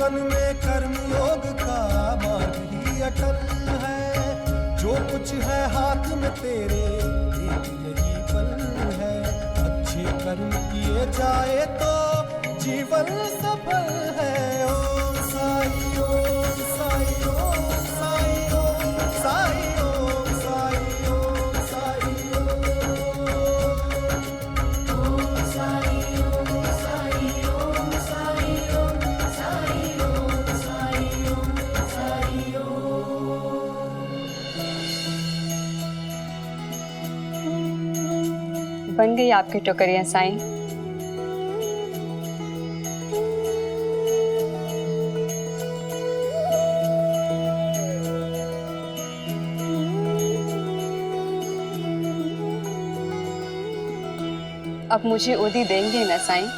जीवन में कर्मयोग का मार्ग ही अटल है। जो कुछ है हाथ में तेरे एक यही पल है। अच्छे कर्म किए जाए तो जीवन सफल है। ओम साई ओम साई ओम साई ओम साई ओम साई ओम साई ओम साई ओम साई ओम साई ओम साई ओम साई ओम साई ओम। बन गई आपकी टोकरियां साईं। अब मुझे ओदी देंगे ना साईं?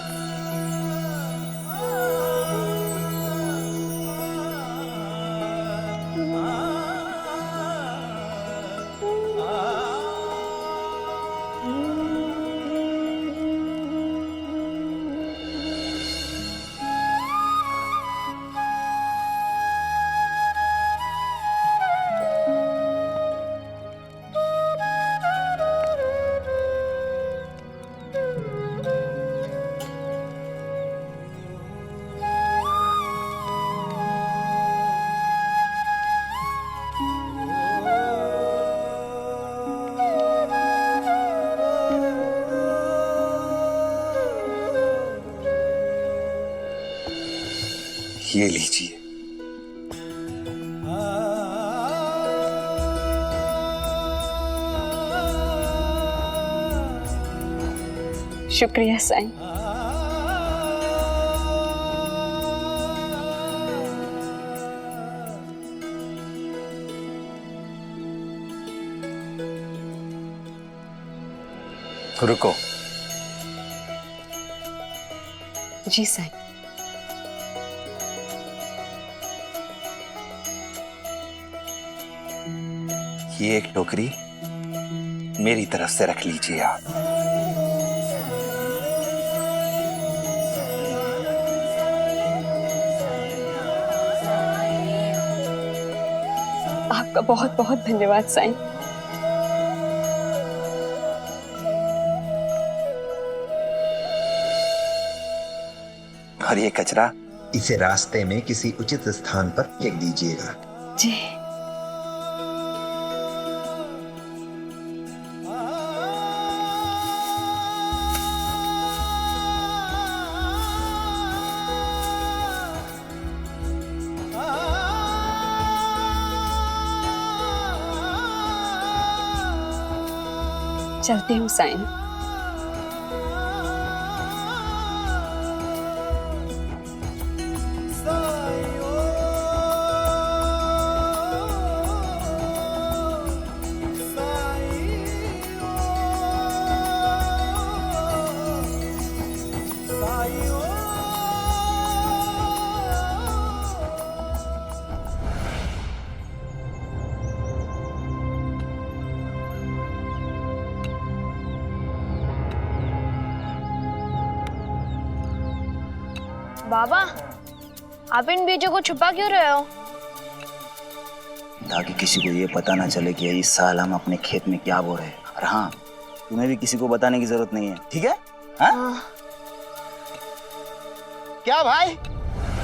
ये लीजिए। शुक्रिया साईं। रुको। जी साईं। ये एक टोकरी मेरी तरफ से रख लीजिए आप। आपका बहुत बहुत धन्यवाद साईं। और ये कचरा इसे रास्ते में किसी उचित स्थान पर फेंक दीजिएगा। जी। चलती हूँ साईं। बाबा, आप इन बीजों को छुपा क्यों रहे हो? ताकि किसी को ये पता ना चले कि इस साल हम अपने खेत में क्या बो रहे हैं। और हाँ, तुम्हें भी किसी को बताने की जरूरत नहीं है, ठीक है? हाँ? क्या भाई,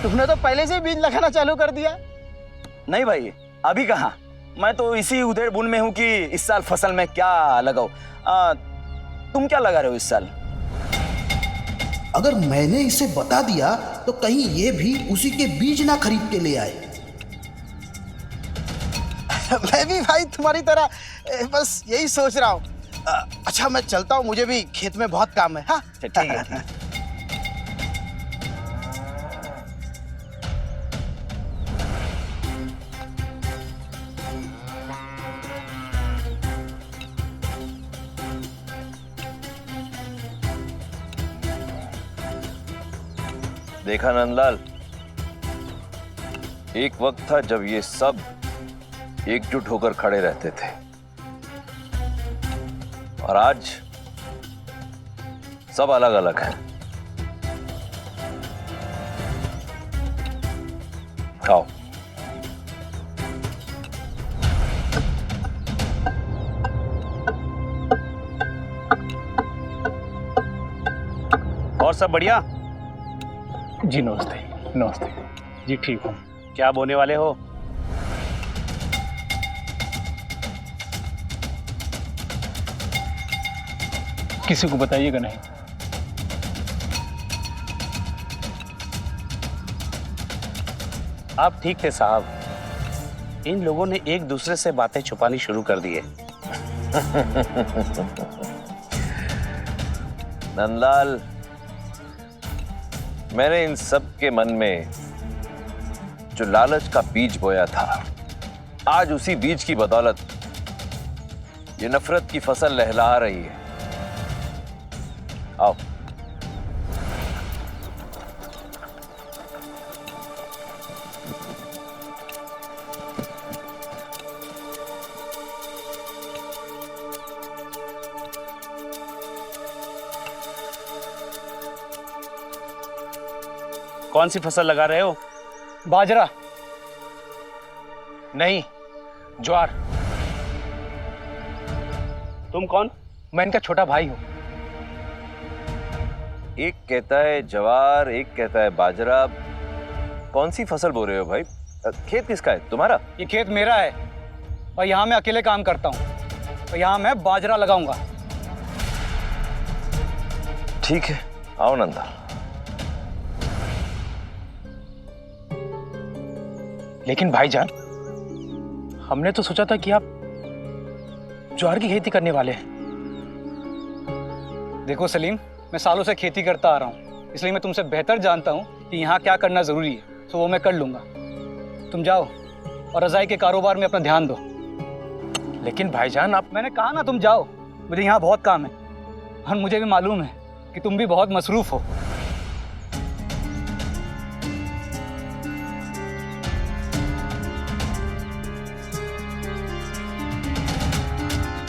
तुमने तो पहले से ही बीज लगाना चालू कर दिया। नहीं भाई, अभी कहाँ। मैं तो इसी उधेड़ बुन में हूँ कि इस साल फसल में क्या लगाऊं। तुम क्या लगा रहे हो इस साल? अगर मैंने इसे बता दिया तो कहीं ये भी उसी के बीज ना खरीद के ले आए। मैं भी भाई तुम्हारी तरह बस यही सोच रहा हूँ। अच्छा मैं चलता हूँ, मुझे भी खेत में बहुत काम है। हाँ ठीक है, ठीक है। देखा नंदलाल, एक वक्त था जब ये सब एकजुट होकर खड़े रहते थे, और आज सब अलग अलग हैं। खाओ। और सब बढ़िया? जी नमस्ते। नमस्ते जी, ठीक हूँ। क्या बोने वाले हो? किसी को बताइएगा नहीं। आप ठीक थे साहब, इन लोगों ने एक दूसरे से बातें छुपानी शुरू कर दी है। नंदलाल, मैंने इन सब के मन में जो लालच का बीज बोया था, आज उसी बीज की बदौलत ये नफरत की फसल लहला रही है। आओ। कौन सी फसल लगा रहे हो? बाजरा नहीं, ज्वार। तुम कौन? मैं इनका छोटा भाई हूँ। एक कहता है जवार, एक कहता है बाजरा। कौन सी फसल बो रहे हो भाई? खेत किसका है? तुम्हारा? ये खेत मेरा है और यहाँ मैं अकेले काम करता हूँ और यहाँ मैं बाजरा लगाऊंगा। ठीक है, आओ नंदा। लेकिन भाईजान, हमने तो सोचा था कि आप ज्वार की खेती करने वाले हैं। देखो सलीम, मैं सालों से खेती करता आ रहा हूँ, इसलिए मैं तुमसे बेहतर जानता हूँ कि यहाँ क्या करना जरूरी है, तो वो मैं कर लूंगा। तुम जाओ और रजाई के कारोबार में अपना ध्यान दो। लेकिन भाईजान, आप, मैंने कहा ना तुम जाओ, मुझे यहाँ बहुत काम है और मुझे भी मालूम है कि तुम भी बहुत मसरूफ हो।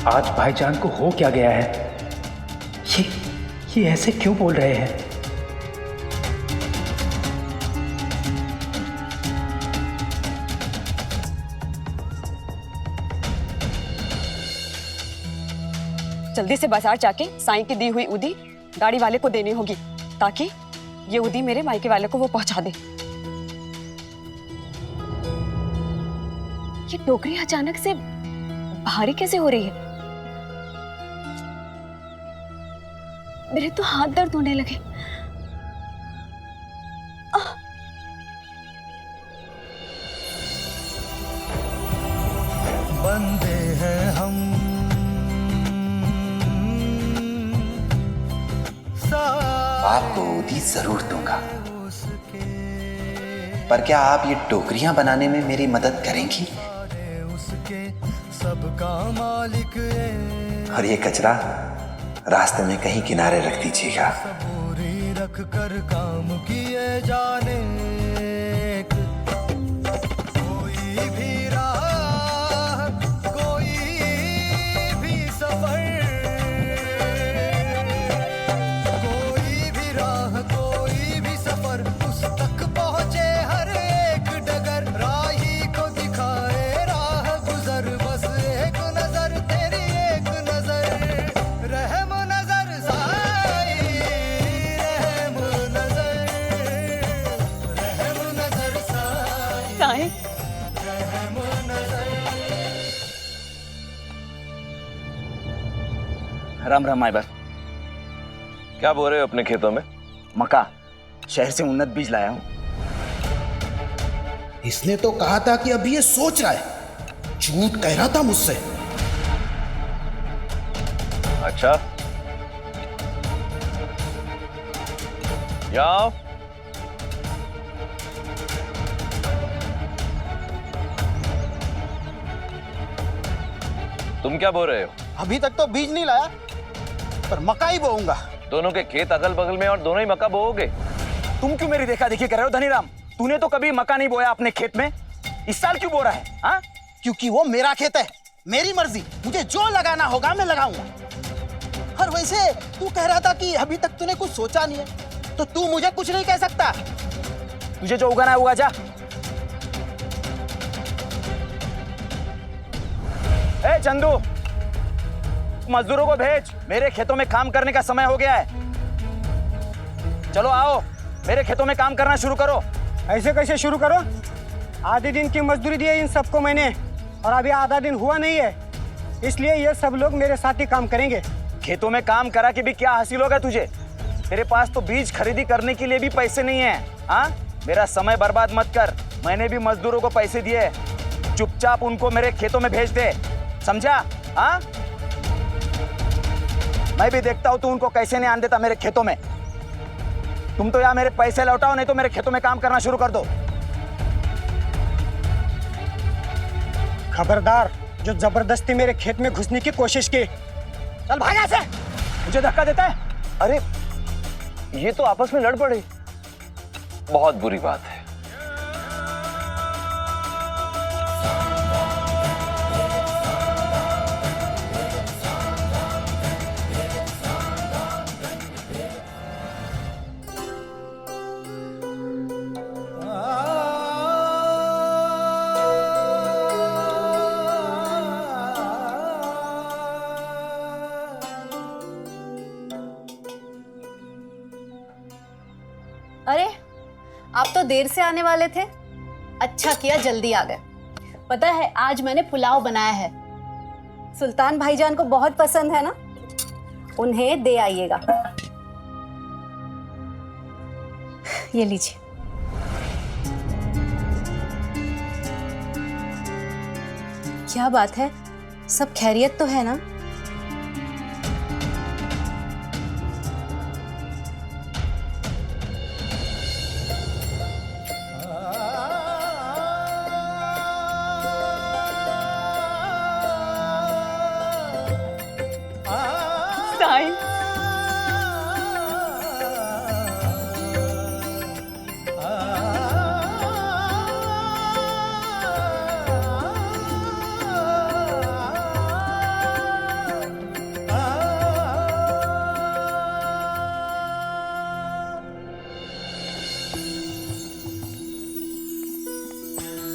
आज भाईजान को हो क्या गया है? ये ऐसे क्यों बोल रहे हैं? जल्दी से बाजार जाके साईं की दी हुई उदी गाड़ी वाले को देनी होगी, ताकि ये उदी मेरे मायके वाले को वो पहुंचा दे। ये टोकरी अचानक से भारी कैसे हो रही है? मेरे तो हाथ दर्द होने लगे। बंदे हैं हम, आपको उदी जरूर दूंगा, पर क्या आप ये टोकरियां बनाने में मेरी मदद करेंगी? उसके सबका मालिक और ये कचरा रास्ते में कहीं किनारे रख दीजिएगा। सबूरी रख कर काम किए जाने, कोई भी राह, कोई भी सफर, कोई भी राह, कोई भी सफर, उस तक पहुंचे हर एक डगर, राही को दिखाए राह गुजर, बस एक नजर तेरी एक नजर, रहम नजर साई, रहम नजर, रहम नजर साई, साईं, रहम नजर। राम राम माई बार। क्या बो रहे हो अपने खेतों में? मक्का, शहर से उन्नत बीज लाया हूँ। इसने तो कहा था कि अभी ये सोच रहा है। झूठ कह रहा था मुझसे। अच्छा, यहाँ आओ। तुम क्या बो रहे हो? अभी तक तो बीज नहीं लाया, पर मक्का ही बोऊंगा। दोनों के खेत अगल बगल में और दोनों ही मक्का बोओगे? तुम क्यों मेरी देखा देखी कर रहे हो धनीराम? तूने तो कभी मक्का नहीं बोया अपने खेत में, इस साल क्यों बो रहा है? हाँ, क्योंकि वो मेरा खेत है, मेरी मर्जी, मुझे जो लगाना होगा मैं लगाऊंगा। और वैसे तू कह रहा था कि अभी तक तूने कुछ सोचा नहीं है, तो तू मुझे कुछ नहीं कह सकता। तुझे जो उगाना है उगा जा। ए चंदू, मजदूरों को भेज, मेरे खेतों में काम करने का समय हो गया है। चलो आओ, मेरे खेतों में काम करना शुरू करो। ऐसे कैसे शुरू करो? आधे दिन की मजदूरी दी है इन सबको मैंने, और अभी आधा दिन हुआ नहीं है, इसलिए ये सब लोग मेरे साथ ही काम करेंगे। खेतों में काम करा के भी क्या हासिल होगा तुझे? तेरे पास तो बीज खरीदी करने के लिए भी पैसे नहीं है। हाँ, मेरा समय बर्बाद मत कर। मैंने भी मजदूरों को पैसे दिए, चुपचाप उनको मेरे खेतों में भेज दे, समझा? हाँ, मैं भी देखता हूं तू उनको कैसे नहीं आने देता मेरे खेतों में। तुम तो यार मेरे पैसे लौटाओ, नहीं तो मेरे खेतों में काम करना शुरू कर दो। खबरदार, जो जबरदस्ती मेरे खेत में घुसने की कोशिश की, चल भाग यहाँ से। मुझे धक्का देता है? अरे ये तो आपस में लड़ पड़े, बहुत बुरी बात है। अरे आप तो देर से आने वाले थे, अच्छा किया जल्दी आ गए। पता है आज मैंने पुलाव बनाया है, सुल्तान भाईजान को बहुत पसंद है ना, उन्हें दे आइएगा। ये लीजिए। क्या बात है, सब खैरियत तो है ना? साईं,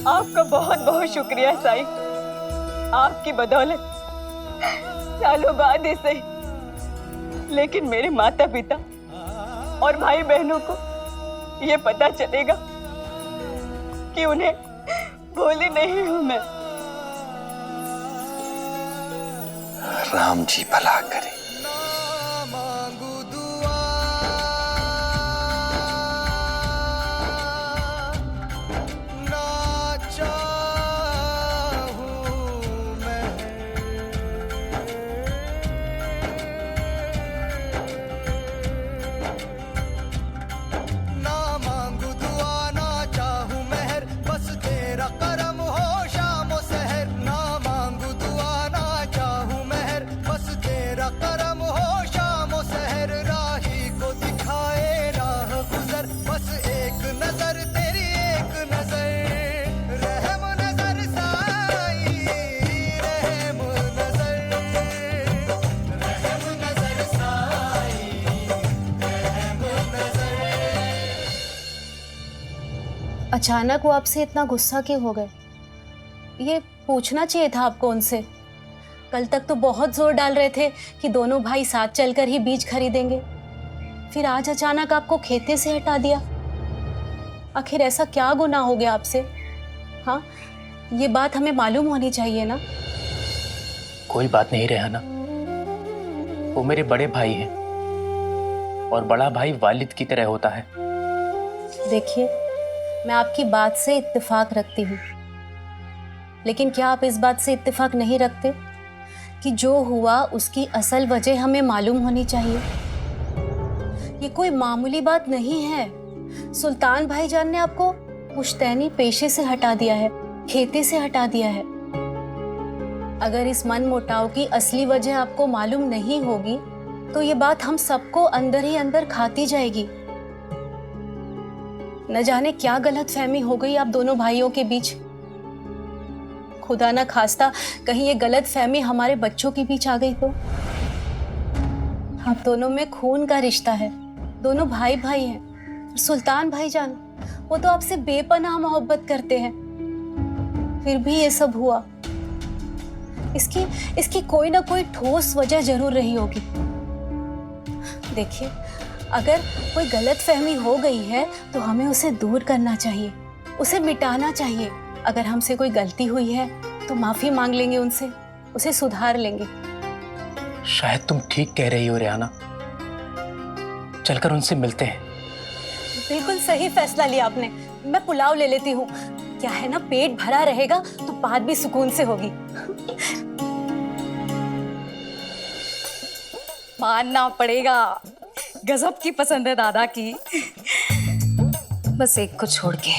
आपका बहुत बहुत शुक्रिया साईं। आपकी बदौलत सालों बाद ऐसे ही, लेकिन मेरे माता पिता और भाई बहनों को ये पता चलेगा कि उन्हें भूली नहीं हूं मैं। राम जी भला करे। अचानक वो आपसे इतना गुस्सा क्यों हो गए? ये पूछना चाहिए था आपको उनसे। कल तक तो बहुत जोर डाल रहे थे कि दोनों भाई साथ चलकर ही बीज खरीदेंगे, फिर आज अचानक आपको खेते से हटा दिया। आखिर ऐसा क्या गुनाह हो गया आपसे? हाँ, ये बात हमें मालूम होनी चाहिए ना। कोई बात नहीं रेहाना, वो मेरे बड़े भाई हैं और बड़ा भाई वालिद की तरह होता है। देखिए, मैं आपकी बात से इत्तेफाक रखती हूँ, लेकिन क्या आप इस बात से इत्तेफाक नहीं रखते कि जो हुआ उसकी असल वजह हमें मालूम होनी चाहिए? ये कोई मामूली बात नहीं है। सुल्तान भाईजान ने आपको पुश्तैनी पेशे से हटा दिया है, खेती से हटा दिया है। अगर इस मन मुटाव की असली वजह आपको मालूम नहीं होगी तो ये बात हम सबको अंदर ही अंदर खाती जाएगी। न जाने क्या गलतफहमी हो गई आप दोनों भाइयों के बीच। खुदा ना खास्ता कहीं ये गलतफहमी हमारे बच्चों के बीच आ गई तो। आप दोनों में खून का रिश्ता है, दोनों भाई भाई हैं। सुल्तान भाईजान, वो तो आपसे बेपनाह मोहब्बत करते हैं, फिर भी ये सब हुआ। इसकी कोई ना कोई ठोस वजह जरूर रही होगी। देखिए, अगर कोई गलतफहमी हो गई है तो हमें उसे दूर करना चाहिए, उसे मिटाना चाहिए। अगर हमसे कोई गलती हुई है तो माफी मांग लेंगे उनसे, उसे सुधार लेंगे। शायद तुम ठीक कह रही हो रेहाना, चलकर उनसे मिलते हैं। बिल्कुल सही फैसला लिया आपने। मैं पुलाव ले लेती हूँ, क्या है ना, पेट भरा रहेगा तो बात भी सुकून से होगी। मानना पड़ेगा, गजब की पसंद है दादा की। बस एक को छोड़ के।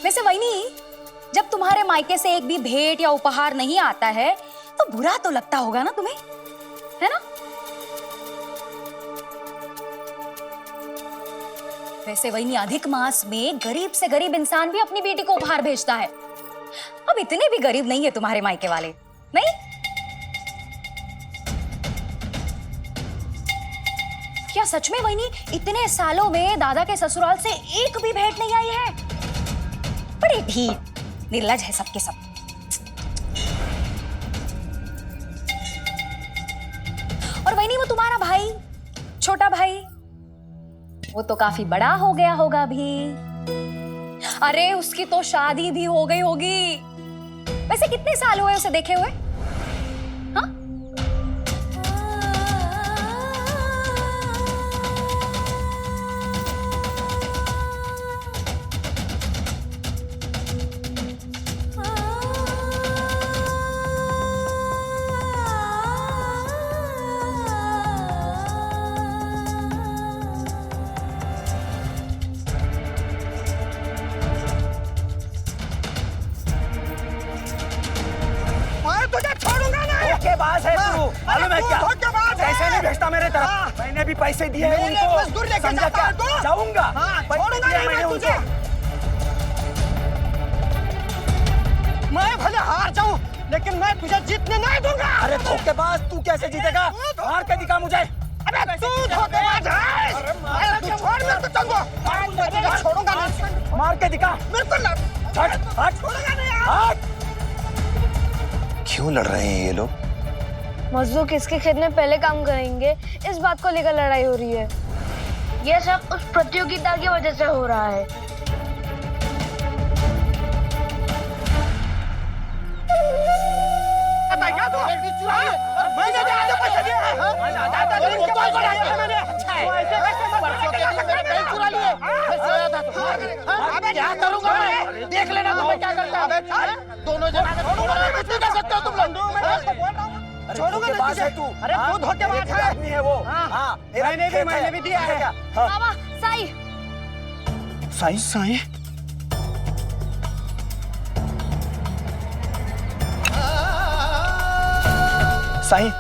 वैसे वहीनी, जब तुम्हारे मायके से एक भी भेंट या उपहार नहीं आता है तो बुरा तो लगता होगा ना तुम्हें, है ना? वैसे वहीनी, अधिक मास में गरीब से गरीब इंसान भी अपनी बेटी को उपहार भेजता है। अब इतने भी गरीब नहीं है तुम्हारे मायके वाले, नहीं? क्या सच में वहीनी इतने सालों में दादा के ससुराल से एक भी भेंट नहीं आई है? बड़े भी निर्लज है सबके सब। और वहीनी, वो तुम्हारा भाई, छोटा भाई, वो तो काफी बड़ा हो गया होगा अभी। अरे उसकी तो शादी भी हो गई होगी। वैसे कितने साल हुए उसे देखे हुए? हाँ? धोखेबाज है तू, मालूम है क्या? पैसे नहीं भेजता मेरे तरफ, मैंने भी पैसे दिए हैं उनको, समझा क्या? जाऊंगा, छोड़ूंगा नहीं मैंने उनको। मैं भले हार जाऊं, लेकिन मैं तुझे जीतने नहीं दूंगा। अरे धोखेबाज, तू कैसे जीतेगा? मार के दिखा मुझे। अबे तू धोखेबाज है। तू छोड़ मेरे को, चंगो। छोड़ूंगा नहीं। मार के दिखा। बिल्कुल नहीं। हट, छोड़ूंगा नहीं। हट। क्यों लड़ रहे हैं ये लोग? मजदूर किसके खेत में पहले काम करेंगे, इस बात को लेकर लड़ाई हो रही है। यह सब उस प्रतियोगिता की वजह से हो रहा है। क्या करूंगा मैं? देख लेना तुम्हें क्या करता है। दोनों जगह कर सकते हो तुम लोग। छोड़ूंगा नहीं तुझे। तू, अरे तू धोखेबाज है। आदमी है वो। हाँ, मैंने भी दिया है। बाबा, साई। साई, साई। साई,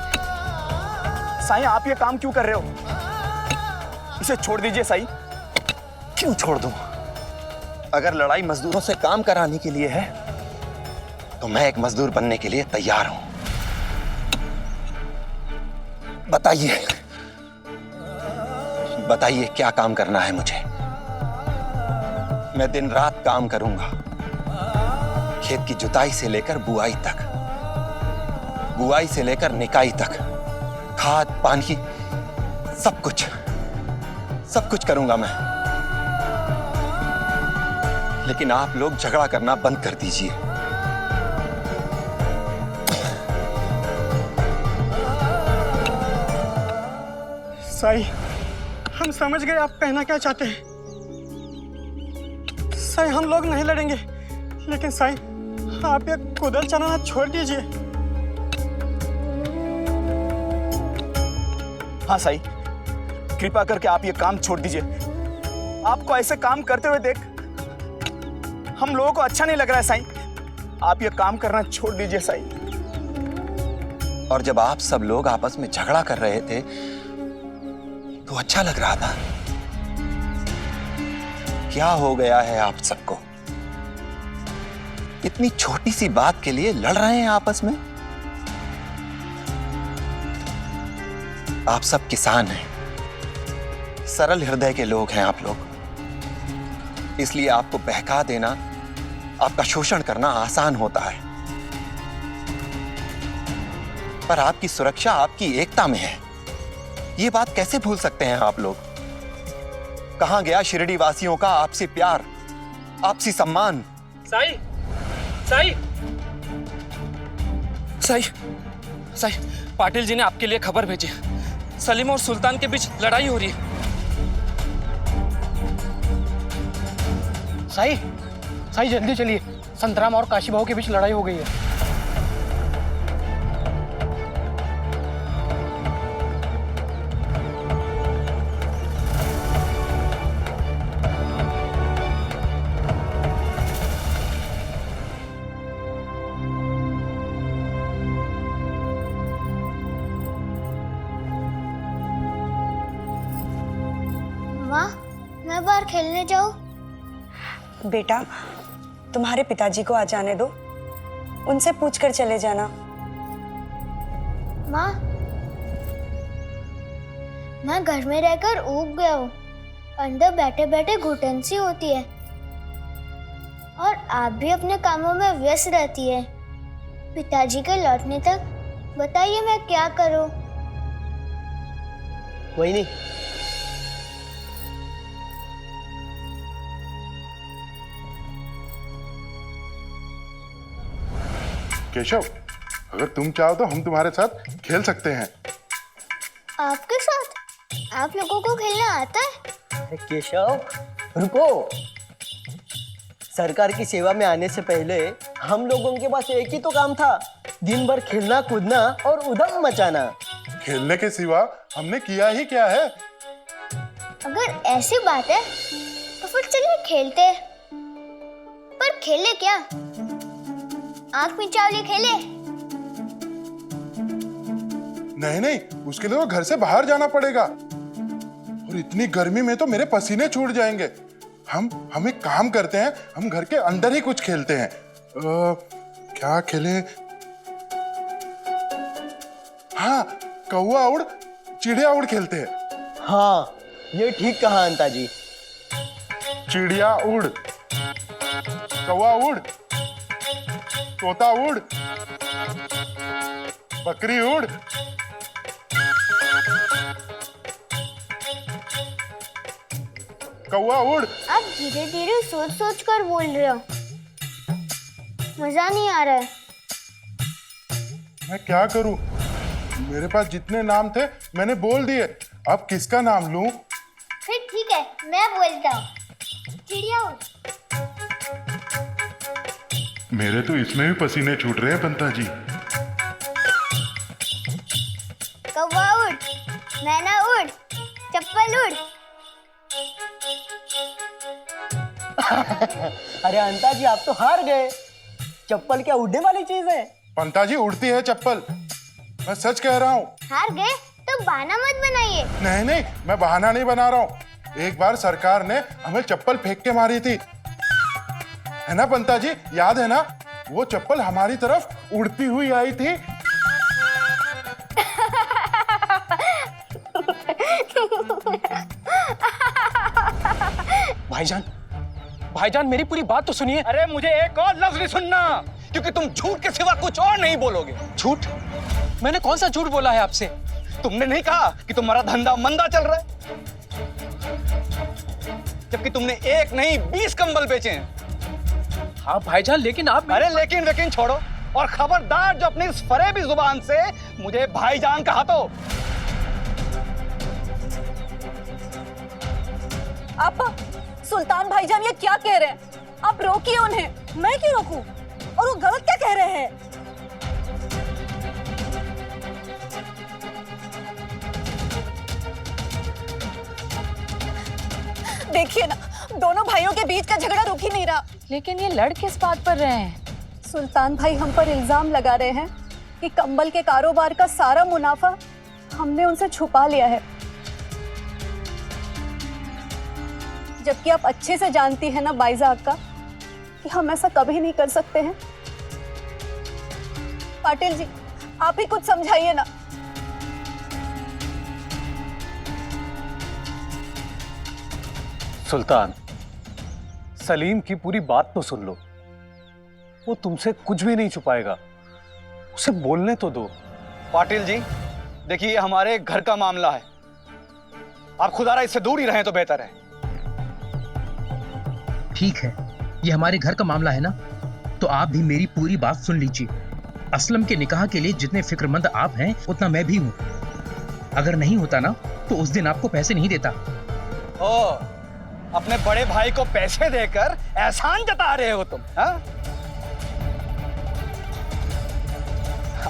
साई, आप ये काम क्यों कर रहे हो? इसे छोड़ दीजिए साई। क्यों छोड़ दूं? अगर लड़ाई मजदूरों से काम कराने के लिए है तो मैं एक मजदूर बनने के लिए तैयार हूं। बताइए, बताइए क्या काम करना है मुझे? मैं दिन रात काम करूंगा, खेत की जुताई से लेकर बुआई तक, बुआई से लेकर निकाई तक, खाद पानी सब कुछ करूंगा मैं। लेकिन आप लोग झगड़ा करना बंद कर दीजिए। साई, हम समझ गए आप कहना क्या चाहते हैं। साई, हम लोग नहीं लड़ेंगे, लेकिन साई आप ये कुदल चलाना छोड़ दीजिए। हाँ साई, कृपा करके आप ये काम छोड़ दीजिए। आपको ऐसे काम करते हुए देख हम लोगों को अच्छा नहीं लग रहा है साई। आप ये काम करना छोड़ दीजिए साई। और जब आप सब लोग आपस में झगड़ा कर रहे थे तो अच्छा लग रहा था। क्या हो गया है आप सबको? इतनी छोटी सी बात के लिए लड़ रहे हैं आपस में? आप सब किसान हैं, सरल हृदय के लोग हैं आप लोग, इसलिए आपको बहका देना आपका शोषण करना आसान होता है, पर आपकी सुरक्षा आपकी एकता में है। ये बात कैसे भूल सकते हैं आप लोग? कहां गया शिरडी वासियों का आपसी प्यार, आपसी सम्मान? साई, साई, साई, साई, पाटिल जी ने आपके लिए खबर भेजी। सलीम और सुल्तान के बीच लड़ाई हो रही है। साई, साई जल्दी चलिए, संतराम और काशी बाबू के बीच लड़ाई हो गई है। माँ, मैं बाहर खेलने जाऊँ? बेटा, तुम्हारे पिताजी को आ जाने दो, उनसे पूछकर चले जाना। माँ, मैं घर में रहकर ऊब गया हूँ। अंदर बैठे बैठे घुटन सी होती है और आप भी अपने कामों में व्यस्त रहती है। पिताजी के लौटने तक बताइए मैं क्या करूँ? वही नहीं, केशव, अगर तुम चाहो तो हम तुम्हारे साथ खेल सकते हैं। आपके साथ? आप लोगों को खेलना आता है? अरे केशव, रुको। सरकार की सेवा में आने से पहले हम लोगों के पास एक ही तो काम था, दिन भर खेलना कूदना और उधम मचाना। खेलने के सिवा हमने किया ही क्या है? अगर ऐसी बात है तो फिर चलिए खेलते हैं। पर खेले क्या? आंख मिचावली खेले? नहीं नहीं, उसके लिए तो घर से बाहर जाना पड़ेगा और इतनी गर्मी में तो मेरे पसीने छूट जाएंगे। हम एक काम करते हैं, हम घर के अंदर ही कुछ खेलते हैं। क्या खेलें? हाँ, कौवा उड़ चिड़िया उड़ खेलते हैं। हाँ, ये ठीक कहा अंता जी। चिड़िया उड़, कौवा उड़, तोता उड़, बकरी उड़, कौवा उड़। आप धीरे धीरे सोच सोच कर बोल रहे हो, मजा नहीं आ रहा है। मैं क्या करूं? मेरे पास जितने नाम थे मैंने बोल दिए, अब किसका नाम लूं? फिर ठीक है, मैं बोलता हूँ। चिड़िया उड़। मेरे तो इसमें भी पसीने छूट रहे हैं पंता जी। कौवा उड़, मैना उड़, चप्पल उड़। अरे अंता जी, आप तो हार गए। चप्पल क्या उड़ने वाली चीज है? पंता जी, उड़ती है चप्पल, मैं सच कह रहा हूँ। हार गए तो बहाना मत बनाइए। नहीं नहीं, मैं बहाना नहीं बना रहा हूँ। एक बार सरकार ने हमें चप्पल फेंक के मारी थी, है ना पंता जी? याद है ना? वो चप्पल हमारी तरफ उड़ती हुई आई थी। भाईजान, भाईजान मेरी पूरी बात तो सुनिए। अरे मुझे एक और लफ्ज नहीं सुनना, क्योंकि तुम झूठ के सिवा कुछ और नहीं बोलोगे। झूठ? मैंने कौन सा झूठ बोला है आपसे? तुमने नहीं कहा कि तुम्हारा धंधा मंदा चल रहा है, जबकि तुमने एक नहीं 20 कंबल बेचे हैं। हाँ भाईजान, लेकिन आप... अरे लेकिन छोड़ो, और खबरदार जो अपनी इस फरेबी जुबान से मुझे भाईजान कहा तो। आप सुल्तान भाईजान ये क्या कह रहे हैं? आप रोकिए उन्हें। मैं क्यों रोकूं? और वो गलत क्या कह रहे हैं? देखिए ना, दोनों भाइयों के बीच का झगड़ा रुक ही नहीं रहा। लेकिन ये लड़ किस बात पर रहे हैं? सुल्तान भाई हम पर इल्जाम लगा रहे हैं कि कंबल के कारोबार का सारा मुनाफा हमने उनसे छुपा लिया है, जबकि आप अच्छे से जानती हैं ना बाइजा अक्का कि हम ऐसा कभी नहीं कर सकते हैं। पाटिल जी, आप ही कुछ समझाइए ना। सुल्तान, सलीम की पूरी बात तो सुन लो। वो तुमसे कुछ भी नहीं छुपाएगा, उसे बोलने तो दो। पाटिल जी, देखिए ये हमारे घर का मामला है, आप खुदारा इससे दूर ही रहें तो बेहतर है। ठीक है, ये हमारे घर का मामला है ना, तो आप भी मेरी पूरी बात सुन लीजिए। असलम के निकाह के लिए जितने फिक्रमंद आप हैं उतना मैं भी हूँ। अगर नहीं होता ना तो उस दिन आपको पैसे नहीं देता। ओ, अपने बड़े भाई को पैसे देकर एहसान जता रहे हो तुम, हाँ?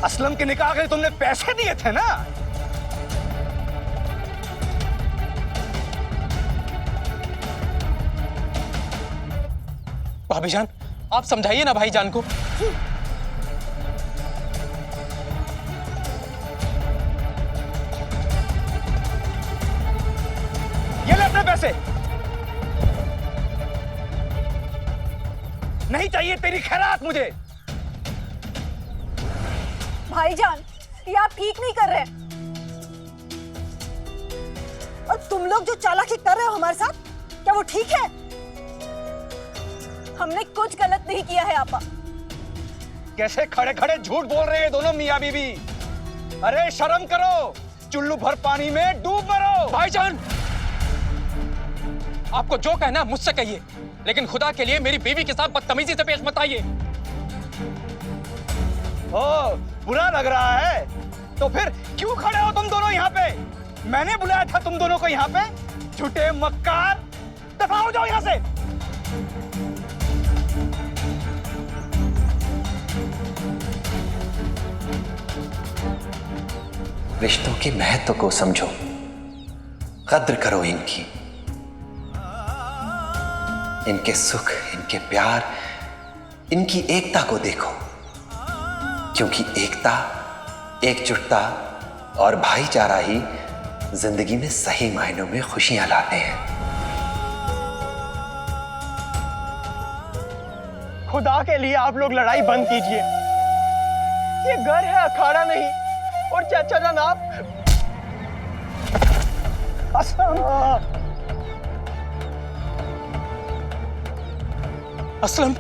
असलम के निकाह के लिए तुमने पैसे दिए थे ना? भाभी जान, आप समझाइए ना भाईजान को। ये ले अपने पैसे। नहीं चाहिए तेरी खैरात मुझे। भाईजान, ये आप ठीक नहीं कर रहे। और तुम लोग जो चालाकी कर रहे हो हमारे साथ, क्या वो ठीक है? हमने कुछ गलत नहीं किया है आपा। कैसे खड़े खड़े झूठ बोल रहे हैं दोनों मियां बीवी। अरे शर्म करो, चुल्लू भर पानी में डूब मरो। भाईजान, आपको जो कहना है मुझसे कहिए, लेकिन खुदा के लिए मेरी बीवी के साथ बदतमीजी से पेश मत आइए। ओ, बुरा लग रहा है तो फिर क्यों खड़े हो तुम दोनों यहाँ पे? मैंने बुलाया था तुम दोनों को यहाँ पे। झूठे मक्कार, दफा हो जाओ यहाँ से। रिश्तों के महत्व को समझो, कद्र करो इनकी, इनके सुख, इनके प्यार, इनकी एकता को देखो, क्योंकि एकता, एकजुटता और भाईचारा ही जिंदगी में सही मायनों में खुशियां लाते हैं। खुदा के लिए आप लोग लड़ाई बंद कीजिए। ये घर है, अखाड़ा नहीं। और चाचा जान, आप असलम, असलम,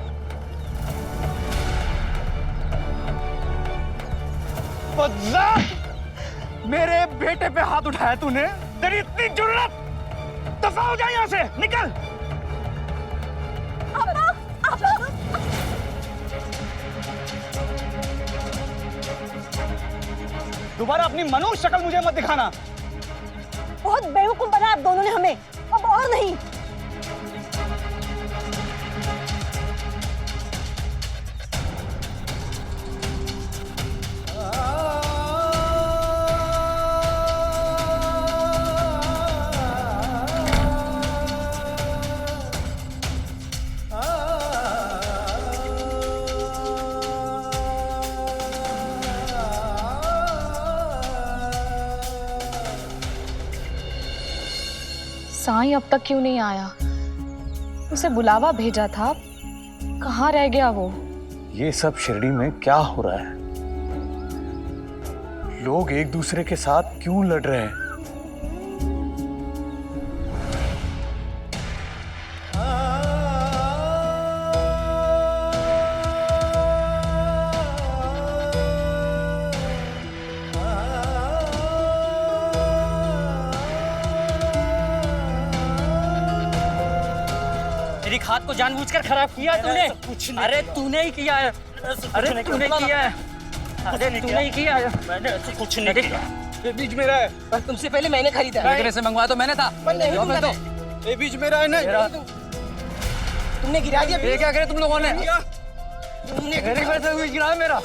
मेरे बेटे पे हाथ उठाया तूने? तेरी इतनी जुर्रत? दफा हो जा यहाँ से, निकल। दोबारा अपनी मनुष्य शक्ल मुझे मत दिखाना। बहुत बेवकूफ बनाया आप दोनों ने हमें, अब और नहीं। साईं अब तक क्यों नहीं आया? उसे बुलावा भेजा था, कहाँ रह गया वो? ये सब शिरडी में क्या हो रहा है? लोग एक दूसरे के साथ क्यों लड़ रहे हैं? मेरी खाद को जानबूझकर खराब किया तूने। अरे तूने ही किया है। अरे तूने किया है। अरे तूने ही किया है। मैंने कुछ नहीं किया। ये बीज मेरा है। पर तुमसे पहले मैंने खरीदा। तेरे से मंगवाया तो मैंने था। ये बीज मेरा है ना। तुमने गिरा दिया। ये क्या करे तुम लोगों ने? मेरे घर से गिरा है मेरा।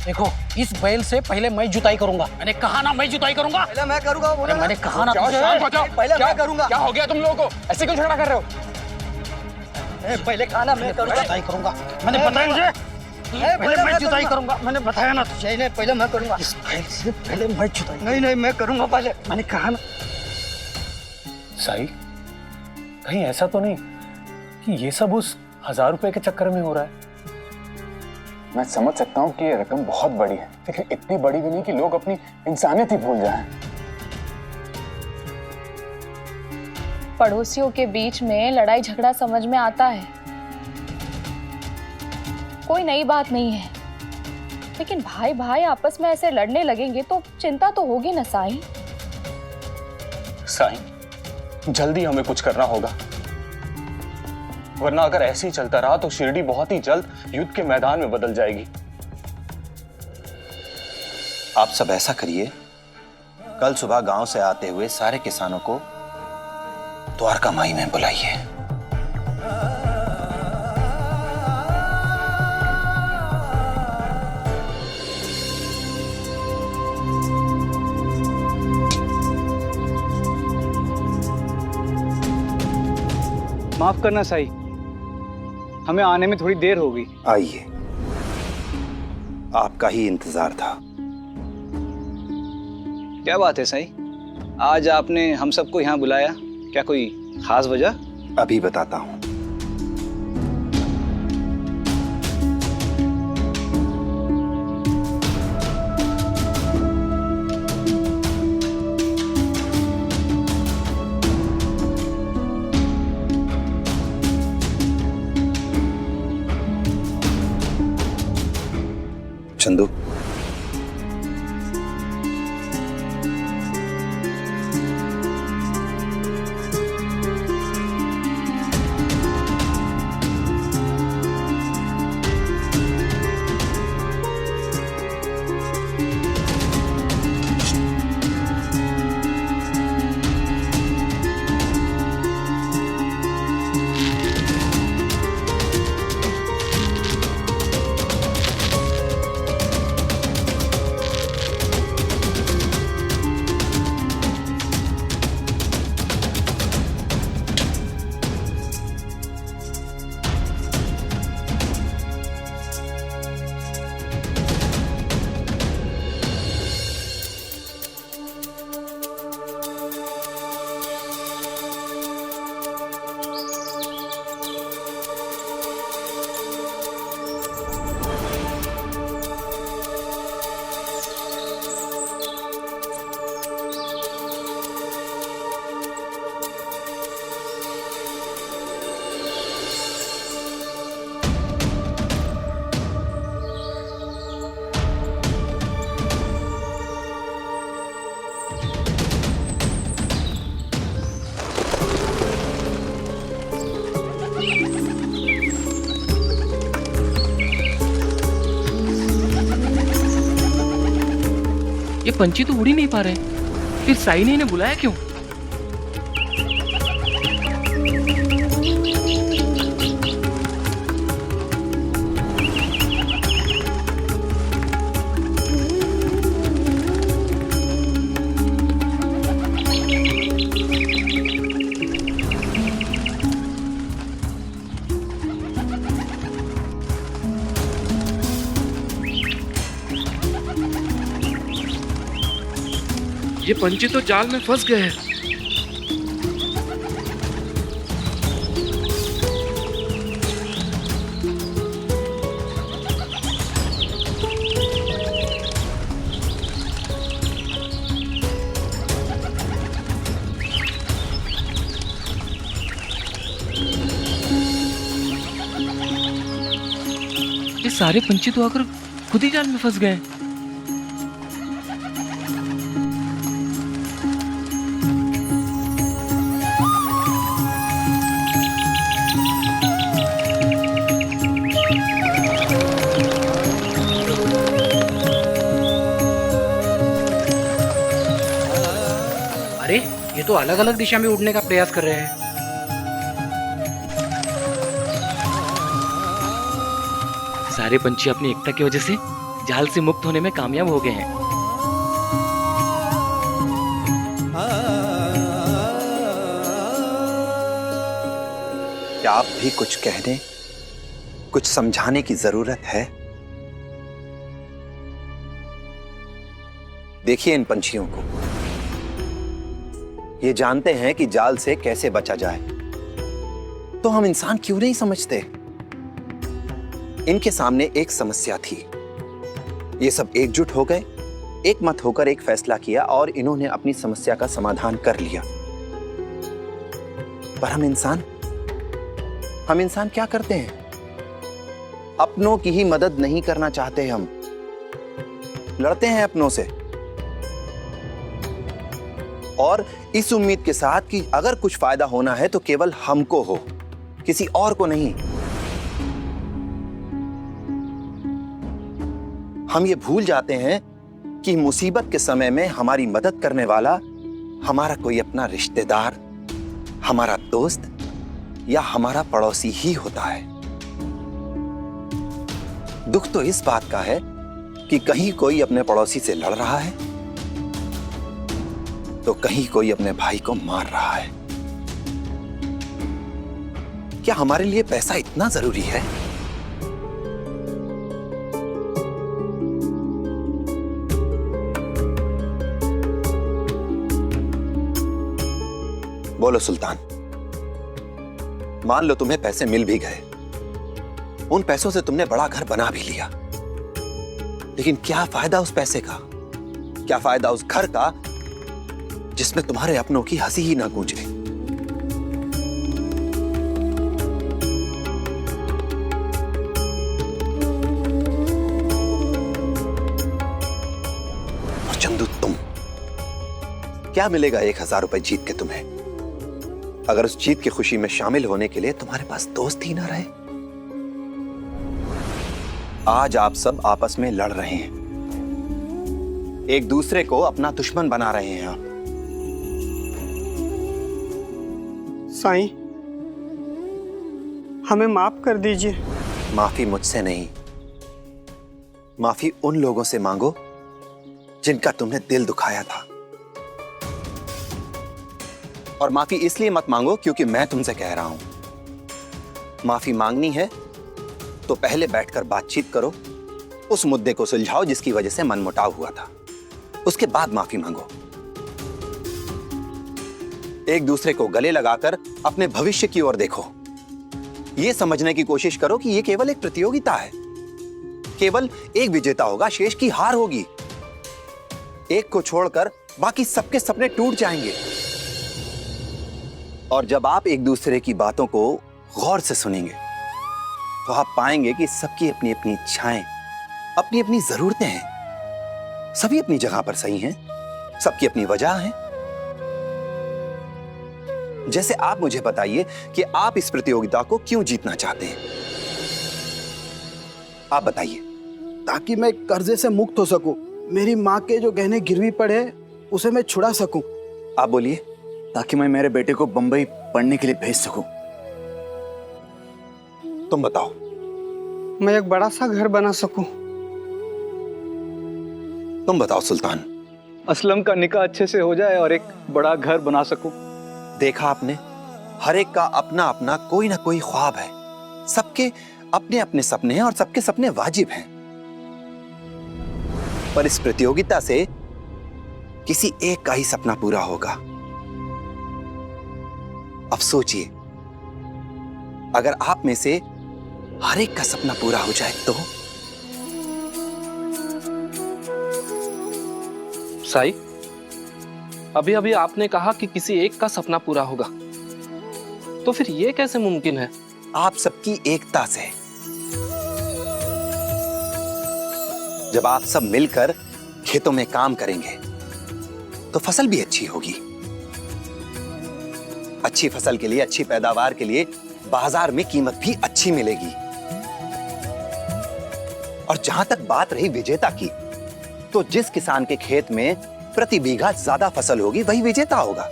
देखो, इस बैल से पहले मैं जुताई करूंगा। मैंने कहा ना मैं जुताई करूंगा। पहले मैं करूंगा। मैंने कहा ना पहले मैं करूंगा। क्या हो गया तुम लोगों को? ऐसे क्यों झगड़ा कर रहे हो? पहले कहा ना मैं करूंगा। जुताई करूंगा। मैंने बताया मुझे। पहले मैं जुताई करूंगा। मैंने बताया ना तुझे। नहीं, पहले मैं करूंगा। इस बैल से पहले मैं जुताई। नहीं, मैं करूंगा पहले। मैंने कहा ना। साई, कहीं ऐसा तो नहीं कि ये सब उस 1000 रुपए के चक्कर में हो रहा है? मैं समझ सकता हूँ कि ये रकम बहुत बड़ी है, लेकिन इतनी बड़ी भी नहीं कि लोग अपनी इंसानियत ही भूल जाएं। पड़ोसियों के बीच में लड़ाई झगड़ा समझ में आता है, कोई नई बात नहीं है। लेकिन भाई भाई आपस में ऐसे लड़ने लगेंगे तो चिंता तो होगी ना साईं। साईं, जल्दी हमें कुछ करना होगा, वरना अगर ऐसे ही चलता रहा तो शिरडी बहुत ही जल्द युद्ध के मैदान में बदल जाएगी। आप सब ऐसा करिए, कल सुबह गांव से आते हुए सारे किसानों को द्वारका माई में बुलाइए। माफ करना साईं, हमें आने में थोड़ी देर हो गई। आइए, आपका ही इंतजार था। क्या बात है साईं, आज आपने हम सबको यहाँ बुलाया, क्या कोई खास वजह? अभी बताता हूं। चंदू, ये पंछी तो उड़ ही नहीं पा रहे, फिर साई ने इन्हें बुलाया क्यों? ये पंछी तो जाल में फंस गए हैं। ये सारे पंछी तो आकर खुद ही जाल में फंस गए। अरे ये तो अलग अलग दिशा में उड़ने का प्रयास कर रहे हैं। सारे पंछी अपनी एकता की वजह से जाल से मुक्त होने में कामयाब हो गए हैं। क्या आप भी कुछ कहने, कुछ समझाने की जरूरत है? देखिए इन पंछियों को, ये जानते हैं कि जाल से कैसे बचा जाए, तो हम इंसान क्यों नहीं समझते? इनके सामने एक समस्या थी, ये सब एकजुट हो गए, एक मत होकर एक फैसला किया और इन्होंने अपनी समस्या का समाधान कर लिया। पर हम इंसान क्या करते हैं? अपनों की ही मदद नहीं करना चाहते, हम लड़ते हैं अपनों से, और इस उम्मीद के साथ कि अगर कुछ फायदा होना है तो केवल हमको हो, किसी और को नहीं। हम ये भूल जाते हैं कि मुसीबत के समय में हमारी मदद करने वाला हमारा कोई अपना रिश्तेदार, हमारा दोस्त या हमारा पड़ोसी ही होता है। दुख तो इस बात का है कि कहीं कोई अपने पड़ोसी से लड़ रहा है तो कहीं कोई अपने भाई को मार रहा है। क्या हमारे लिए पैसा इतना जरूरी है? बोलो सुल्तान, मान लो तुम्हें पैसे मिल भी गए, उन पैसों से तुमने बड़ा घर बना भी लिया, लेकिन क्या फायदा उस पैसे का? क्या फायदा उस घर का जिसमें तुम्हारे अपनों की हंसी ही ना गूंजे? और चंदू, तुम क्या मिलेगा 1000 रुपए जीत के तुम्हें, अगर उस जीत की खुशी में शामिल होने के लिए तुम्हारे पास दोस्त ही ना रहे? आज आप सब आपस में लड़ रहे हैं, एक दूसरे को अपना दुश्मन बना रहे हैं। आप साईं, हमें माफ कर दीजिए। माफी मुझसे नहीं, माफी उन लोगों से मांगो जिनका तुमने दिल दुखाया था। और माफी इसलिए मत मांगो क्योंकि मैं तुमसे कह रहा हूं। माफी मांगनी है तो पहले बैठकर बातचीत करो, उस मुद्दे को सुलझाओ जिसकी वजह से मनमुटाव हुआ था, उसके बाद माफी मांगो। एक दूसरे को गले लगाकर अपने भविष्य की ओर देखो। यह समझने की कोशिश करो कि यह केवल एक प्रतियोगिता है, केवल एक विजेता होगा, शेष की हार होगी। एक को छोड़कर बाकी सबके सपने टूट जाएंगे। और जब आप एक दूसरे की बातों को गौर से सुनेंगे तो आप पाएंगे कि सबकी अपनी अपनी इच्छाएं, अपनी अपनी जरूरतें हैं। सभी अपनी जगह पर सही हैं, सबकी अपनी वजह है। जैसे आप मुझे बताइए कि आप इस प्रतियोगिता को क्यों जीतना चाहते हैं? आप बताइए। ताकि मैं कर्जे से मुक्त हो सकूं, मेरी माँ के जो गहने गिरवी पड़े उसे मैं छुड़ा सकूं। आप बोलिए। ताकि मैं मेरे बेटे को बंबई पढ़ने के लिए भेज सकूं। तुम बताओ। मैं एक बड़ा सा घर बना सकूं। तुम बताओ सुल्तान। असलम का निकाह अच्छे से हो जाए और एक बड़ा घर बना सकूं। देखा आपने, हर एक का अपना अपना कोई ना कोई ख्वाब है, सबके अपने अपने सपने हैं और सबके सपने वाजिब हैं। पर इस प्रतियोगिता से किसी एक का ही सपना पूरा होगा। अब सोचिए, अगर आप में से हर एक का सपना पूरा हो जाए तो? साई, अभी अभी आपने कहा कि किसी एक का सपना पूरा होगा, तो फिर यह कैसे मुमकिन है? आप सबकी एकता से। जब आप सब मिलकर खेतों में काम करेंगे तो फसल भी अच्छी होगी। अच्छी फसल के लिए, अच्छी पैदावार के लिए बाजार में कीमत भी अच्छी मिलेगी। और जहां तक बात रही विजेता की, तो जिस किसान के खेत में प्रति बीघा ज्यादा फसल होगी वही विजेता होगा।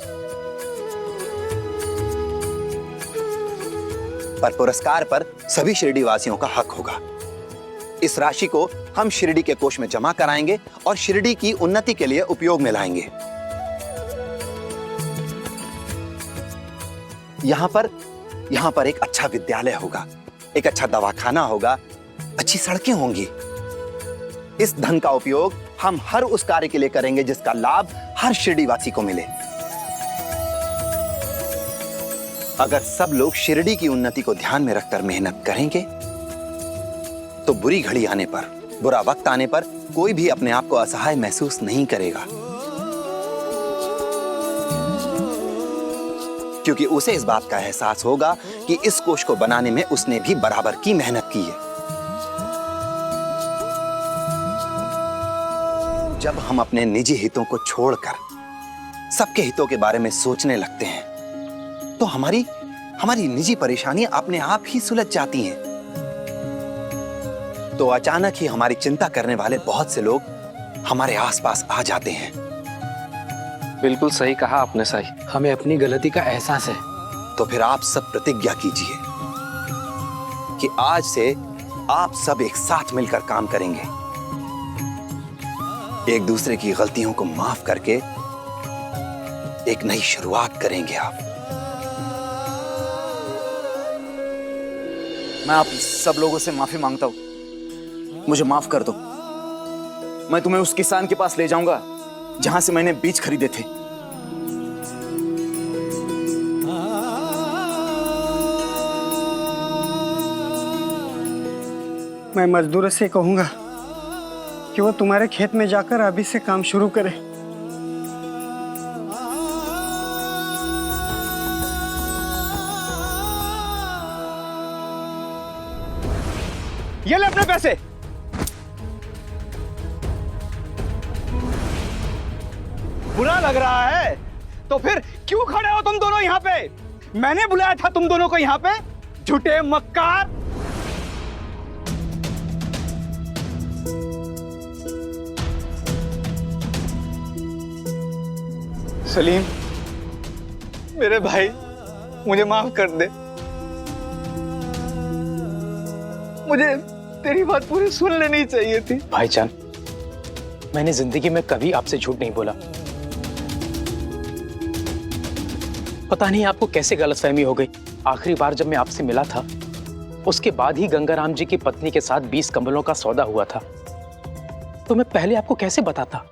पर पुरस्कार पर सभी शिरडी वासियों का हक होगा। इस राशि को हम शिरडी के कोष में जमा कराएंगे और शिरडी की उन्नति के लिए उपयोग में लाएंगे। यहां पर एक अच्छा विद्यालय होगा, एक अच्छा दवाखाना होगा, अच्छी सड़कें होंगी। इस धन का उपयोग हम हर उस कार्य के लिए करेंगे जिसका लाभ हर शिरडी वासी को मिले। अगर सब लोग शिरडी की उन्नति को ध्यान में रखकर मेहनत करेंगे तो बुरी घड़ी आने पर, बुरा वक्त आने पर कोई भी अपने आप को असहाय महसूस नहीं करेगा। क्योंकि उसे इस बात का एहसास होगा कि इस कोश को बनाने में उसने भी बराबर की मेहनत की है। जब हम अपने निजी हितों को छोड़कर सबके हितों के बारे में सोचने लगते हैं तो हमारी निजी परेशानियां अपने आप ही सुलझ जाती हैं। तो अचानक ही हमारी चिंता करने वाले बहुत से लोग हमारे आसपास आ जाते हैं। बिल्कुल सही कहा आपने साई, हमें अपनी गलती का एहसास है। तो फिर आप सब प्रतिज्ञा कीजिए कि आज से आप सब एक साथ मिलकर काम करेंगे, एक दूसरे की गलतियों को माफ करके एक नई शुरुआत करेंगे आप। मैं आप सब लोगों से माफी मांगता हूं, मुझे माफ कर दो। मैं तुम्हें उस किसान के पास ले जाऊंगा जहां से मैंने बीज खरीदे थे। मैं मजदूर से कहूंगा कि वो तुम्हारे खेत में जाकर अभी से काम शुरू करे। ये ले अपने पैसे। बुरा लग रहा है तो फिर क्यों खड़े हो तुम दोनों यहाँ पे? मैंने बुलाया था तुम दोनों को यहाँ पे, झूठे मक्कार। सलीम, मेरे भाई, मुझे माफ कर दे। मुझे तेरी बात पूरी सुन लेनी चाहिए थी। भाईजान, मैंने जिंदगी में कभी आपसे झूठ नहीं बोला। पता नहीं आपको कैसे गलतफहमी हो गई। आखिरी बार जब मैं आपसे मिला था उसके बाद ही गंगाराम जी की पत्नी के साथ 20 कंबलों का सौदा हुआ था, तो मैं पहले आपको कैसे बताता?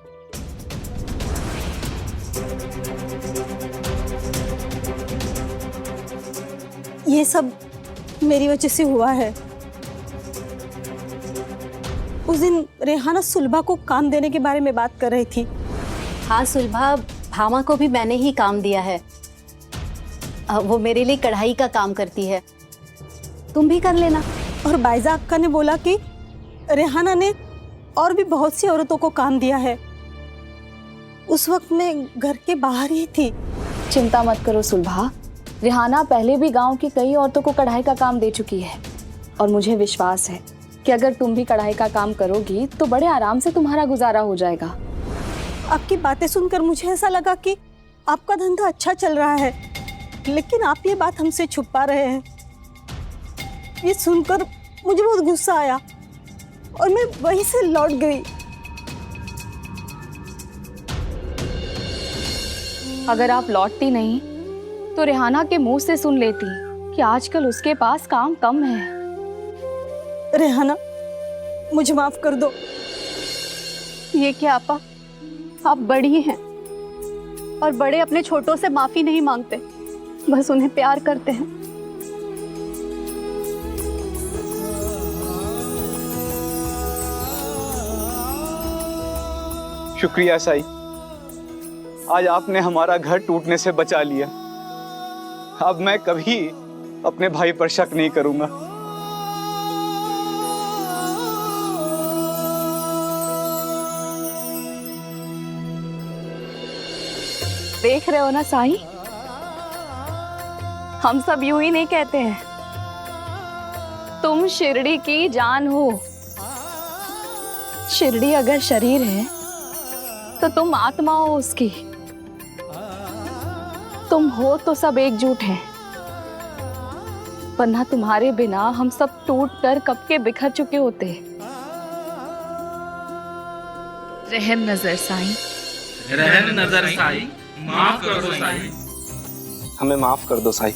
ये सब मेरी वजह से हुआ है। उस दिन रेहाना सुलभा को काम देने के बारे में बात कर रही थी। हाँ सुलभा, भामा को भी मैंने ही काम दिया है। वो मेरे लिए कढ़ाई का काम करती है, तुम भी कर लेना। और बायजा अक्का ने बोला कि रेहाना ने और भी बहुत सी औरतों को काम दिया है। उस वक्त मैं घर के बाहर ही थी। चिंता मत करो सुलभा, रेहाना पहले भी गांव की कई औरतों को कढ़ाई का काम दे चुकी है और मुझे विश्वास है कि अगर तुम भी कढ़ाई का काम करोगी तो बड़े आराम से तुम्हारा गुजारा हो जाएगा। आपकी बातें सुनकर मुझे ऐसा लगा कि आपका धंधा अच्छा चल रहा है, लेकिन आप ये बात हमसे छुपा रहे हैं। ये सुनकर मुझे बहुत गुस्सा आया और मैं वहीं से लौट गई। अगर आप लौटती नहीं तो रेहाना के मुंह से सुन लेती कि आजकल उसके पास काम कम है। रेहाना, मुझे माफ कर दो। ये क्या आपा, आप बड़ी हैं और बड़े अपने छोटों से माफी नहीं मांगते, बस उन्हें प्यार करते हैं। शुक्रिया साई, आज आपने हमारा घर टूटने से बचा लिया। अब मैं कभी अपने भाई पर शक नहीं करूंगा। देख रहे हो ना साईं, हम सब यूं ही नहीं कहते हैं। तुम शिरडी की जान हो। शिरडी अगर शरीर है तो तुम आत्मा हो उसकी। तुम हो तो सब एकजुट हैं, वरना तुम्हारे बिना हम सब टूट कर कब के बिखर चुके होते। रहम नजर साईं, रहम नजर साईं, माफ कर दो साईं। हमें माफ कर दो साईं,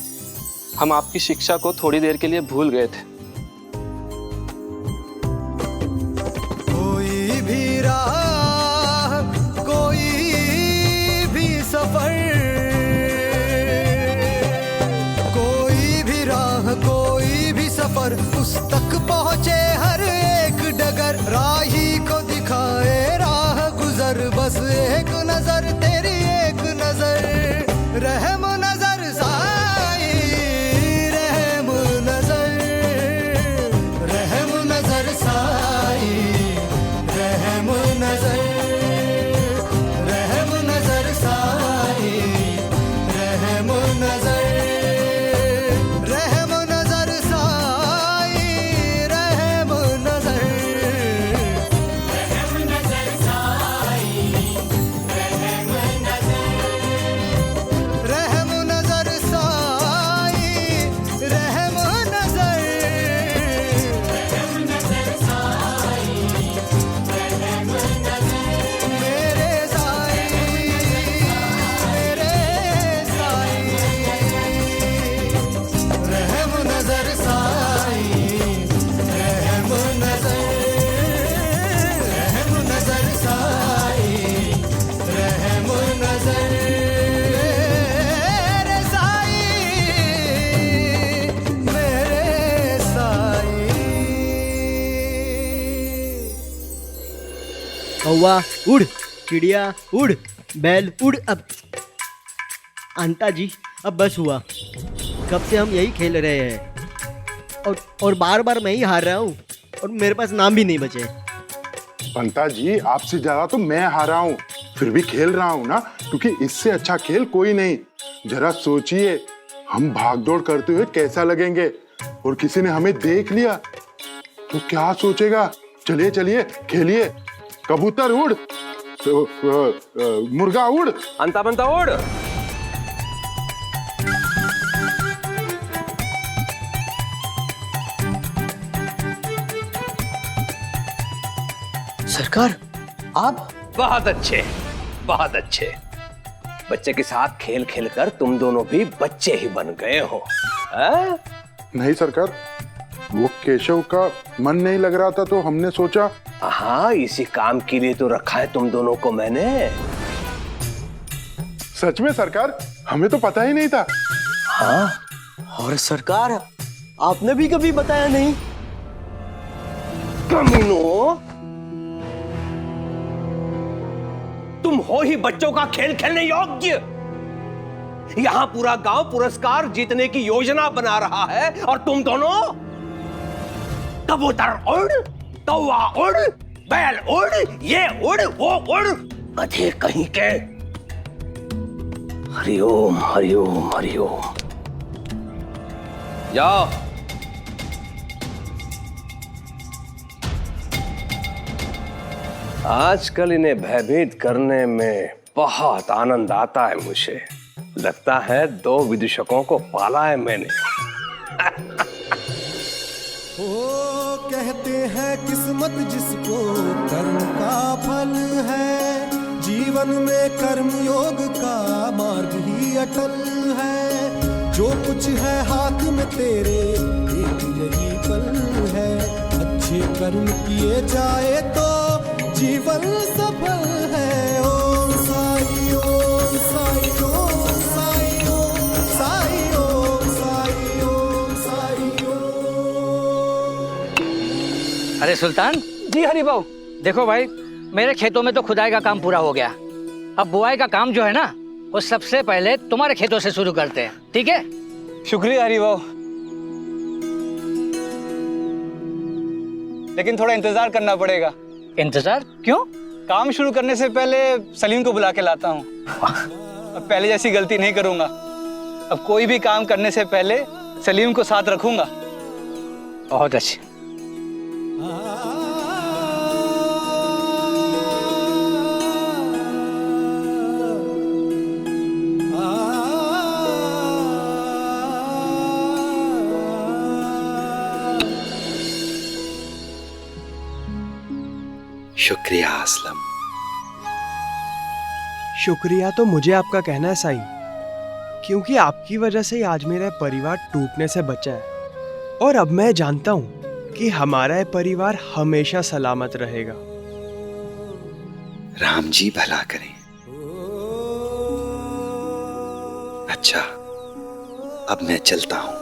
हम आपकी शिक्षा को थोड़ी देर के लिए भूल गए थे। कोई भी राह, कोई भी सफर, कोई भी राह, कोई भी सफर, उस तक पहुंचे हर एक डगर। राही को दिखाए राह गुजर, बस एक नजर तेरी एक नजर, रहम नजर सा कौवा उड़, चिड़िया उड़, बैल उड़। अब अंता जी अब बस हुआ, कब से हम यही खेल रहे हैं और बार बार मैं ही हार रहा हूँ और मेरे पास नाम भी नहीं बचे। पंता जी आपसे ज्यादा तो मैं हारा हूँ, फिर भी खेल रहा हूँ ना, क्योंकि इससे अच्छा खेल कोई नहीं। जरा सोचिए हम भागदौड़ करते हुए कैसा लगेंगे, और किसी ने हमें देख लिया तो क्या सोचेगा। चलिए चलिए खेलिए। कबूतर उड़, मुर्गा उड़, अंता बंता उड़। सरकार आप बहुत अच्छे, बहुत अच्छे। बच्चे के साथ खेल खेल कर तुम दोनों भी बच्चे ही बन गए हो। नहीं सरकार, वो केशव का मन नहीं लग रहा था तो हमने सोचा। हाँ, इसी काम के लिए तो रखा है तुम दोनों को मैंने। सच में सरकार, हमें तो पता ही नहीं था। हाँ, और सरकार आपने भी कभी बताया नहीं। कमीनों, तुम हो ही बच्चों का खेल खेलने योग्य। यहां पूरा गांव पुरस्कार जीतने की योजना बना रहा है और तुम दोनों कबूतर उड़, कौवा उड़, बैल उड़, ये उड़, वो उड़, गधे कहीं के। हरिओम हरिओम हरिओम। जाओ। आजकल इन्हें भयभीत करने में बहुत आनंद आता है मुझे। लगता है 2 विदूषकों को पाला है मैंने। ओ कहते हैं किस्मत जिसको कर्म का फल है, जीवन में कर्म योग का मार्ग ही अटल है। जो कुछ है हाथ में तेरे एक यही पल है, अच्छे कर्म किए जाए तो जीवन सफल है। ओम साई ओम साई ओम साई ओम साई ओम साई ओम साई ओम। अरे सुल्तान जी। हरी बाबू, देखो भाई, मेरे खेतों में तो खुदाई का काम पूरा हो गया। अब बुआई का काम जो है ना, वो सबसे पहले तुम्हारे खेतों से शुरू करते हैं, ठीक है? शुक्रिया हरी बाबू, लेकिन थोड़ा इंतजार करना पड़ेगा। इंतजार क्यों? काम शुरू करने से पहले सलीम को बुला के लाता हूँ। अब पहले जैसी गलती नहीं करूंगा। अब कोई भी काम करने से पहले सलीम को साथ रखूंगा। बहुत अच्छी। शुक्रिया असलम। शुक्रिया तो मुझे आपका कहना है साईं, क्योंकि आपकी वजह से ही आज मेरा परिवार टूटने से बचा है, और अब मैं जानता हूँ कि हमारा परिवार हमेशा सलामत रहेगा। राम जी भला करें। अच्छा, अब मैं चलता हूँ।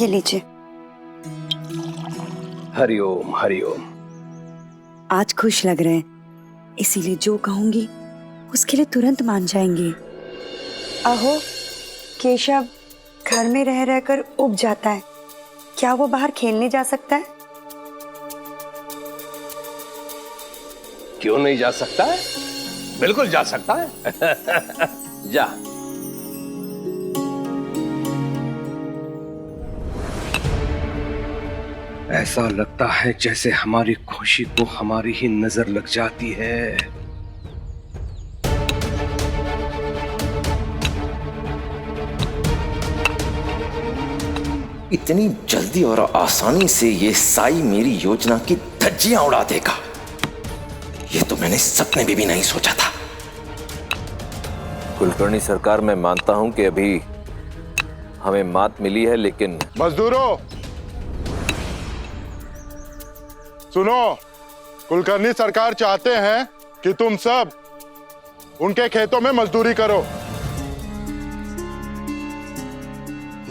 ये लीजिए। हरिओम हरिओम। आज खुश लग रहे हैं, इसीलिए जो कहूंगी उसके लिए तुरंत मान जाएंगे। अहो, केशव घर में रह रहकर उब जाता है, क्या वो बाहर खेलने जा सकता है? क्यों नहीं जा सकता है? बिल्कुल जा सकता है। जा। ऐसा लगता है जैसे हमारी खुशी को हमारी ही नजर लग जाती है। इतनी जल्दी और आसानी से ये साई मेरी योजना की धज्जियां उड़ा देगा, ये तो मैंने सपने में भी नहीं सोचा था। कुलकर्णी सरकार, मैं मानता हूं कि अभी हमें मात मिली है, लेकिन मजदूरों सुनो, कुलकर्णी सरकार चाहते हैं कि तुम सब उनके खेतों में मजदूरी करो।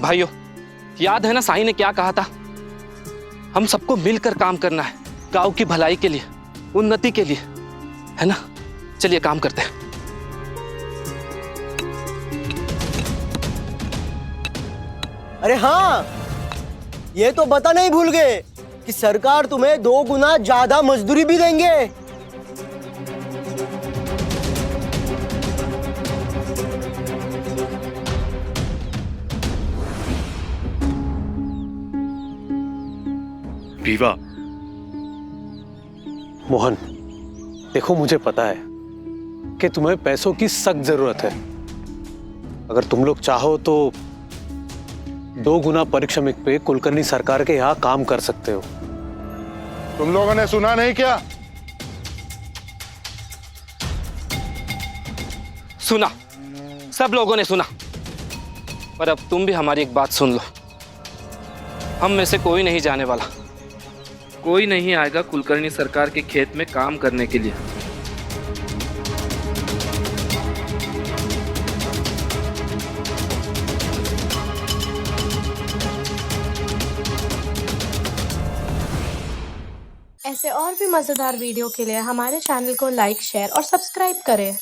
भाइयों, याद है ना साईं ने क्या कहा था? हम सबको मिलकर काम करना है, गांव की भलाई के लिए, उन्नति के लिए, है ना? चलिए काम करते हैं। अरे हाँ, ये तो बताना ही भूल गए कि सरकार तुम्हें 2 गुना ज्यादा मजदूरी भी देंगे। रीवा, मोहन, देखो मुझे पता है कि तुम्हें पैसों की सख्त जरूरत है। अगर तुम लोग चाहो तो 2 गुना पारिश्रमिक पे कुलकर्णी सरकार के यहाँ काम कर सकते हो। तुम लोगों ने सुना नहीं क्या? सुना, सब लोगों ने सुना। पर अब तुम भी हमारी एक बात सुन लो। हम में से कोई नहीं जाने वाला, कोई नहीं आएगा कुलकर्णी सरकार के खेत में काम करने के लिए। ऐसे और भी मज़ेदार वीडियो के लिए हमारे चैनल को लाइक, शेयर और सब्सक्राइब करें।